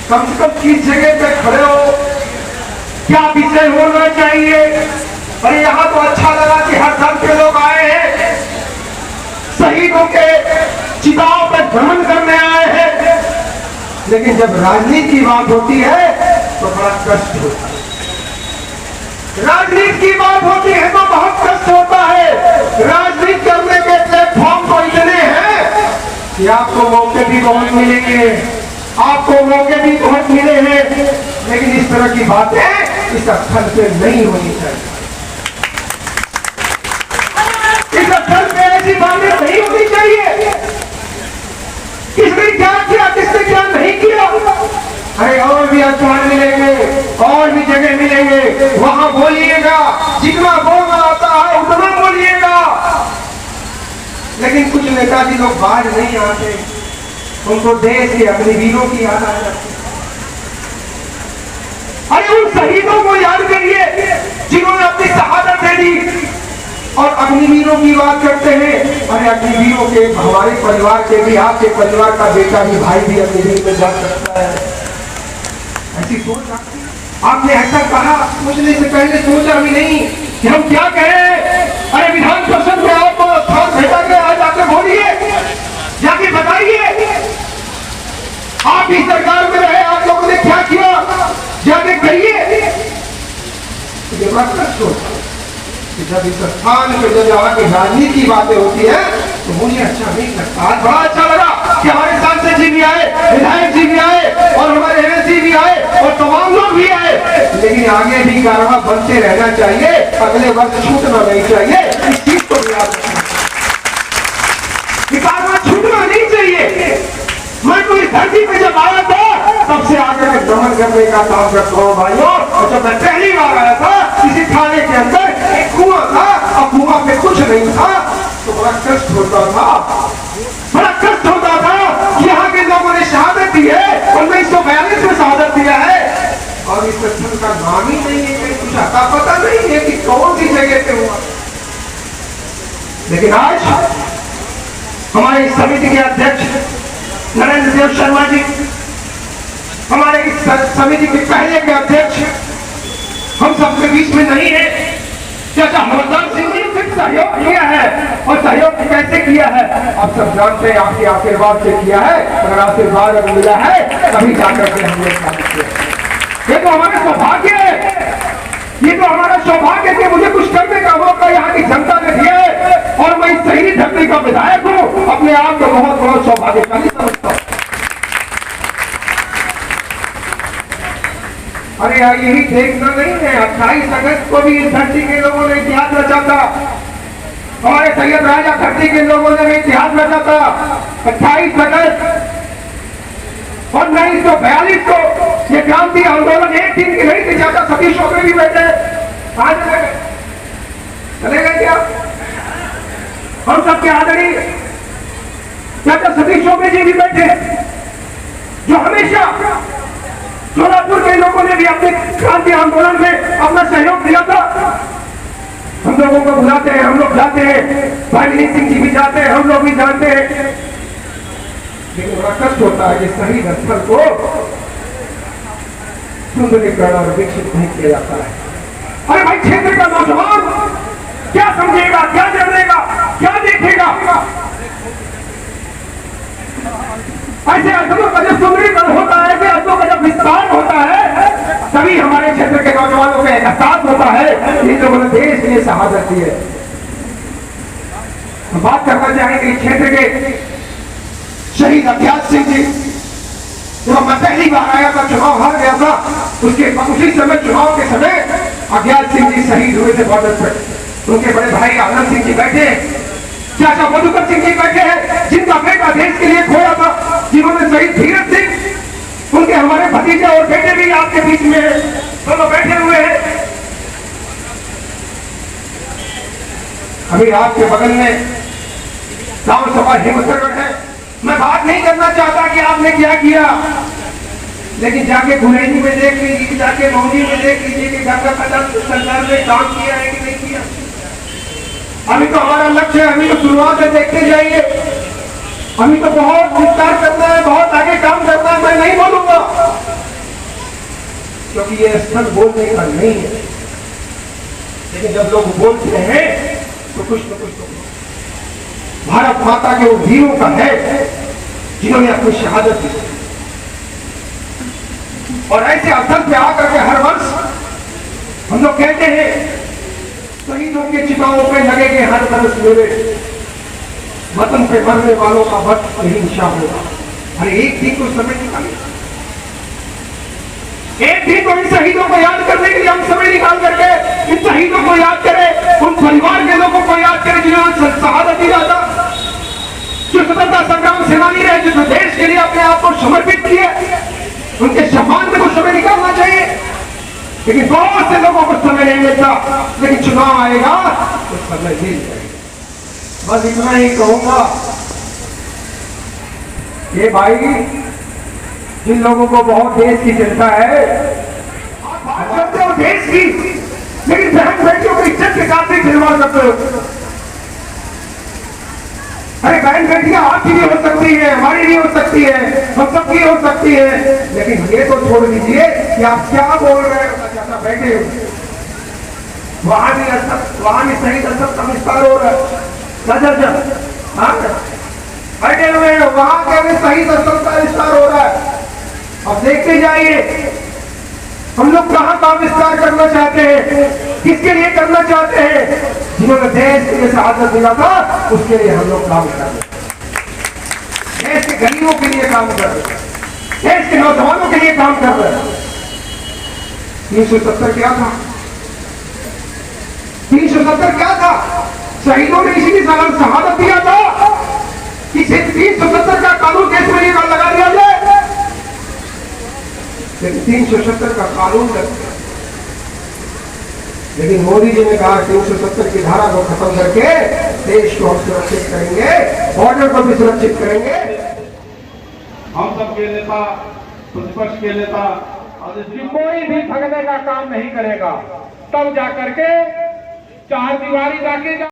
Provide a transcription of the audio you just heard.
कम से कम किस जगह पे खड़े हो, क्या विषय होना चाहिए। अरे यहाँ तो अच्छा लगा कि हर धर्म के लोग आए हैं, शहीदों के चिताओं पर भ्रमण करने आए हैं, लेकिन जब राजनीति की बात होती है तो बड़ा कष्ट होता है। राजनीति की बात होती है तो बहुत कष्ट होता है। राजनीति करने के प्लेटफॉर्म तो इतने हैं कि आपको मौके भी बहुत मिलेंगे, आपको मौके भी बहुत मिले हैं, लेकिन इस तरह की बातें इस स्थल पे नहीं होनी चाहिए। इस स्थल पे ऐसी बातें नहीं होनी चाहिए। किसने क्या किया, किसने क्या नहीं किया। अरे और भी स्थान मिलेंगे, और भी जगह मिलेंगे, वहां बोलिएगा, जितना बोलना आता है उतना बोलिएगा। लेकिन कुछ नेताजी लोग बाहर नहीं आते, उनको देश के अग्निवीरों की याद आ जाती है। अरे उन शहीदों को याद करिए जिन्होंने अपनी शहादत दे दी। और अग्निवीरों की बात करते हैं, अरे अग्निवीरों के हमारे परिवार के भी, आपके परिवार का बेटा भी, भाई भी अग्निवीर में जा सकता है। ऐसी सोच आपने ऐसा कहा, सोचने से पहले सोचा भी नहीं कि हम क्या करें। अरे विधान परिषद में आपको स्थान भेजा गया, आज आके बोलिए, जाके बताइए। आप इस सरकार में रहे, आप लोगों ने क्या किया, जाके कहिए। ये बड़ा कष्ट होता है कि जब इस स्थान पे जब आके राजनीति की बातें होती है तो मुझे अच्छा नहीं लगता। आज बड़ा अच्छा लगा कि हमारे सांसद जी भी आए, विधायक जी भी आए, और हमारे एमएलसी भी आए, और तमाम लोग भी आए, लेकिन आगे भी कारवा बनते रहना चाहिए, अगले वर्ष छूटना नहीं चाहिए। इस चीज को भी याद रखना, कारवा छूटना नहीं चाहिए। मैं तो इस धरती पे जब आया था तब से आगे मैं भ्रमण करने का काम करता हूँ भाइयों। और जब मैं पहली बार आया था किसी थाने के अंदर एक कुआं था, और कुआं पे कुछ नहीं था, तो बड़ा कष्ट होता था, बड़ा कष्ट होता था कि यहाँ के लोगों ने शहादत दी है, 1942 में शहादत दिया है, और इस स्थल का नाम ही नहीं है, कहीं कुछ आता पता नहीं है कि कौन सी जगह पे हुआ। लेकिन आज हमारे समिति के अध्यक्ष नरेंद्र देव शर्मा जी, हमारे इस समिति के पहले के अध्यक्ष हम सबके बीच में नहीं है। चाचा हरदान सिंह जी ने सहयोग किया है, और सहयोग कैसे किया है आप सब जानते हैं, आपके आशीर्वाद से किया है। अगर आशीर्वाद अगर मिला है तभी जाकर के हम लोग काम किया। ये तो हमारा सौभाग्य है, ये तो हमारा सौभाग्य है कि मुझे कुछ करने का मौका यहाँ की जनता ने दिया है, और मैं इस शहीदी धरती का विधायक हूँ। अपने आप को बहुत बड़ा सौभाग्यशाली समझता हूँ। अरे यार यही देखना नहीं है, 28 अगस्त को भी इस धरती के लोगों ने इतिहास रचा था, हमारे सैयद राजा धरती के लोगों ने भी इतिहास रचा था। 28 अगस्त और 1942 को ये क्रांति आंदोलन एक दिन की नहीं थी। चाचा सतीश चौबे भी बैठे, आज चले गए क्या हम सबके आदरणीय चाचा सतीश चौबे जी भी बैठे, जो हमेशा सोलापुर के लोगों ने भी अपने क्रांति आंदोलन में अपना सहयोग दिया था। हम लोगों को बुलाते हैं, हम लोग जाते हैं, भाई नीत सिंह जी भी जाते हैं, हम लोग भी जानते हैं, लेकिन बड़ा कष्ट होता है कि शहीद स्थल को सुंदरीकरण और विकसित नहीं किया जाता है। अरे भाई क्षेत्र का नौजवान क्या समझेगा, क्या जानेगा, क्या देखेगा। ऐसे अर्थों का जब सुंदरीकरण होता है, ऐसे अर्थों का जब विस्तार होता है, तभी हमारे क्षेत्र के नौजवानों को एहसास होता है इन लोगों ने देश के लिए शहादत दी है। बात करना चाहेंगे इस क्षेत्र के शहीद अभ्यास सिंह जी, जब मैं पहली बार आया था, चुनाव हार गया था, उसके उसी समय चुनाव के समय अभ्यास सिंह जी शहीद हुए थे बॉर्डर पर। उनके बड़े भाई आनंद सिंह जी बैठे, चाचा मधुकर सिंह जी बैठे हैं, जिनका बेटा देश के लिए खोया था, जिन्होंने शहीद धीरज सिंह, उनके हमारे भतीजे और बेटे भी आपके बीच में है, दोनों बैठे हुए हैं। अभी आपके बगल में गांव सभा हेमसरगढ़ है। मैं बात नहीं करना चाहता कि आपने क्या किया, लेकिन जाके गुलेरी में देख लीजिए, जाके मौनी में देख लीजिए कि गंगा प्रसाद सरकार ने काम किया है कि नहीं किया। अभी तो हमारा लक्ष्य है, अभी तो शुरुआत है, देखते जाइए। अभी तो बहुत विस्तार करना है, बहुत आगे काम करना है। मैं नहीं बोलूंगा क्योंकि ये स्थल बोलने का नहीं है, लेकिन जब लोग बोलते हैं तो कुछ न कुछ तो भारत माता के उन वीरों का है जिन्होंने अपनी शहादत दी। और ऐसे अवसर पे आकर के हर वर्ष हम लोग कहते हैं शहीदों के चिताओं पे लगेंगे हर बरस मेरे, वतन पे मरने वालों का वक्त अहिंसा होगा। अरे एक दिन को समय निकाले, एक दिन को इन शहीदों को याद करने के लिए हम समय निकाल करके इन शहीदों को याद करें, उन परिवार के लोगों को याद करें जिन्होंने शहादत दी जाता, जो स्वतंत्रता संग्राम सेनानी रहे, जो देश के लिए अपने आप को समर्पित किए, उनके सम्मान में कुछ समय निकालना चाहिए। लेकिन बहुत से लोगों को समय नहीं मिलता, लेकिन चुनाव आएगा तो समय मिल जाएगा। बस इतना ही कहूंगा, ये भाई जिन लोगों को बहुत देश की चिंता है, आप करते हो देश की, लेकिन बहन बेटियों की इज्जत के साथ भी खिलवाड़ करते हो। अरे बहन बेटियां आपकी भी हो सकती है, हमारी भी हो सकती है, हम सबकी हो सकती है, लेकिन ये तो छोड़ दीजिए कि आप क्या बोल रहे हो। ज्यादा बैठे हो, वहां भी शहीद असद का विस्तार हो रहा है, बैठे हुए हैं, वहां के भी शहीद असद का विस्तार हो रहा है। अब देखते जाइए हम लोग कहां का विस्तार करना चाहते हैं, किसके लिए करना चाहते हैं। जिन्होंने देश के लिए शहादत दिया था उसके लिए हम लोग काम कर रहे हैं, देश के गरीबों के लिए काम कर रहे हैं, देश के नौजवानों के लिए काम कर रहे हैं। 370 क्या था, 370 क्या था, शहीदों ने इसीलिए शहादत दिया था कि 370 का कानून देश में लगा दिया जाए। लेकिन 370 का कानून लग गया, लेकिन मोदी जी ने कहा 370 की धारा को खत्म करके देश को हम सुरक्षित करेंगे, बॉर्डर को भी सुरक्षित करेंगे। हम सबके नेता, प्रतिपक्ष के नेता कोई भी ठगने का काम नहीं करेगा, तब जाकर के चार दीवारी जाके